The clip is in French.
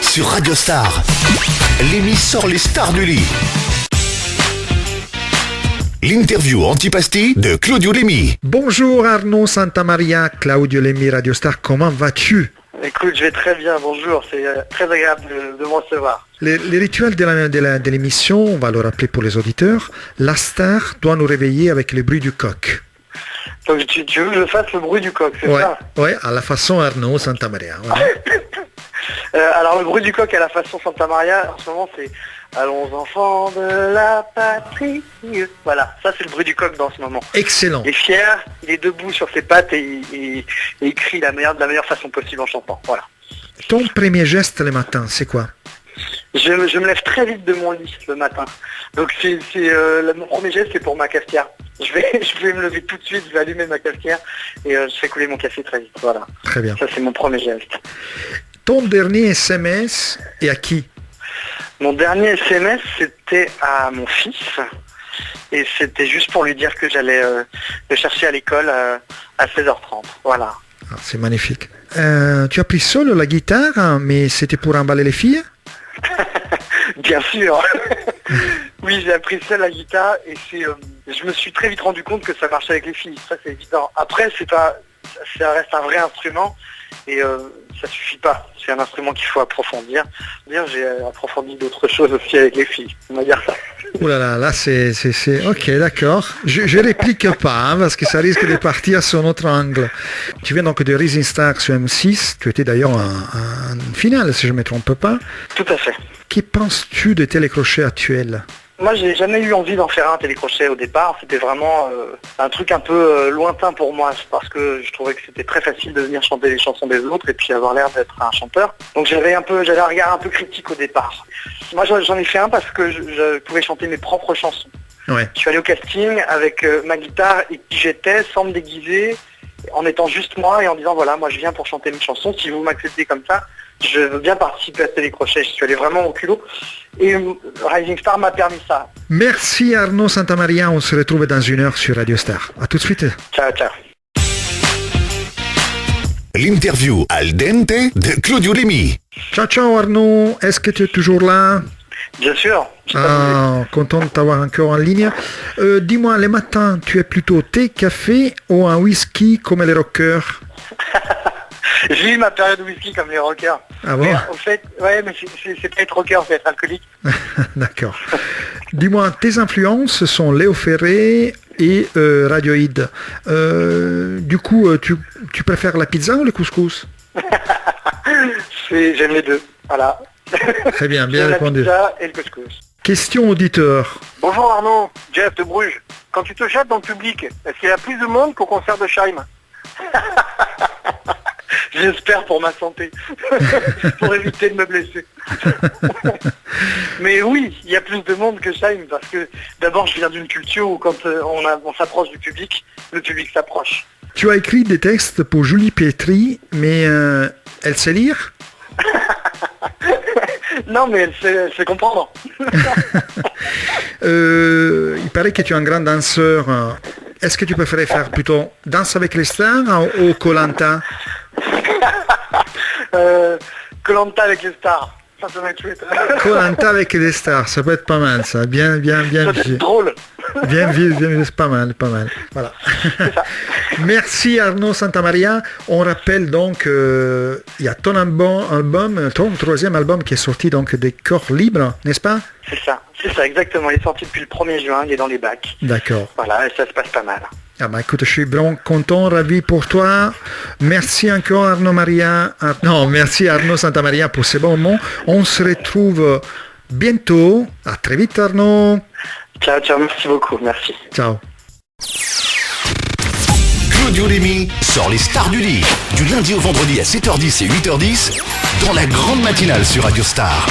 sur Radio Star. Lémi sort les stars du lit. L'interview antipasti de Claudio Lémi. Bonjour Arnaud Santamaria, Claudio Lémi, Radio Star, comment vas-tu? Écoute, je vais très bien, bonjour, c'est très agréable de me recevoir. Les rituels de l'émission, on va le rappeler pour les auditeurs, la star doit nous réveiller avec le bruit du coq. Donc tu veux que je fasse le bruit du coq, c'est ça? Oui, à la façon Arnaud Santamaria. Ouais. Alors le bruit du coq à la façon Santamaria, en ce moment c'est « Allons enfants de la patrie ». Voilà, ça c'est le bruit du coq dans ce moment. Excellent. Il est fier, il est debout sur ses pattes et il crie de la meilleure façon possible en chantant. Voilà. Ton premier geste le matin, c'est quoi? Je me lève très vite de mon lit le matin. Donc mon premier geste c'est pour ma cafetière. Je vais me lever tout de suite, je vais allumer ma cafetière et je fais couler mon café très vite. Voilà. Très bien. Ça c'est mon premier geste. Ton dernier SMS est à qui? Mon dernier SMS c'était à mon fils et c'était juste pour lui dire que j'allais le chercher à l'école à 16h30. Voilà. Ah, c'est magnifique. Tu as pris seul la guitare, mais c'était pour emballer les filles? Bien sûr. Oui, j'ai appris seul la guitare et je me suis très vite rendu compte que ça marchait avec les filles. Ça c'est évident. Après ça reste un vrai instrument et ça suffit pas. C'est un instrument qu'il faut approfondir. J'ai approfondi d'autres choses aussi avec les filles. On va dire ça. Ouh là là, là c'est... Ok, d'accord. Je réplique pas, parce que ça risque de partir sur notre angle. Tu viens donc de Rising Star sur M6. Tu étais d'ailleurs en finale, si je ne me trompe pas. Tout à fait. Qu'y penses-tu des télécrochets actuels? Moi, j'ai jamais eu envie d'en faire un télécrochet au départ. C'était vraiment un truc un peu lointain pour moi, parce que je trouvais que c'était très facile de venir chanter les chansons des autres et puis avoir l'air d'être un chanteur. Donc j'avais un regard un peu critique au départ. Moi, j'en ai fait un parce que je pouvais chanter mes propres chansons. Ouais. Je suis allé au casting avec ma guitare et qui j'étais, sans me déguiser, en étant juste moi et en disant voilà, moi je viens pour chanter mes chansons. Si vous m'acceptez comme ça, je veux bien participer à ce télécrochet. Je suis allé vraiment au culot. Et Rising Star m'a permis ça. Merci Arnaud Santamaria. On se retrouve dans 1 heure sur Radio Star. À tout de suite. Ciao, ciao. L'interview al dente de Claudio Lémi. Ciao, ciao Arnaud. Est-ce que tu es toujours là? Bien sûr. Content de t'avoir encore en ligne. Dis-moi, les matins, tu es plutôt thé, café ou un whisky comme les rockers? J'ai eu ma période whisky comme les rockers. Ah bon? Mais, en fait, ouais, mais c'est pas être rocker, c'est être alcoolique. D'accord. Dis-moi, tes influences sont Léo Ferré et Radiohead. Du coup, tu préfères la pizza ou le couscous? J'aime les deux, voilà. Très bien, bien répondu. La pizza et le couscous. Question auditeur. Bonjour Arnaud, Jeff de Bruges. Quand tu te chattes dans le public, est-ce qu'il y a plus de monde qu'au concert de Scheim? J'espère pour ma santé, pour éviter de me blesser. Mais oui, il y a plus de monde que Scheim, parce que d'abord je viens d'une culture où quand on s'approche du public, le public s'approche. Tu as écrit des textes pour Julie Pietri, mais elle sait lire? Non, mais elle sait comprendre. Il paraît que tu es un grand danseur. Est-ce que tu préférais faire plutôt Danse avec les stars ou Koh-Lanta? Koh-Lanta avec les stars. Ça va être chouette. Koh-Lanta avec les stars, ça peut être pas mal ça. Bien. Ça peut être drôle. Bien, c'est pas mal. Voilà. C'est ça. Merci Arnaud Santamaria. On rappelle donc, il y a ton album, ton 3e album qui est sorti donc des Corps Libres, n'est-ce pas? C'est ça, exactement. Il est sorti depuis le 1er juin, il est dans les bacs. D'accord. Voilà, et ça se passe pas mal. Ah bah écoute, je suis vraiment content, ravi pour toi. Merci encore merci Arnaud Santamaria pour ces bons mots. On se retrouve bientôt. À très vite Arnaud. Ciao, merci beaucoup, merci. Ciao. Claudio Lémi sort les stars du lit. Du lundi au vendredi à 7h10 et 8h10 dans la grande matinale sur Radio Star.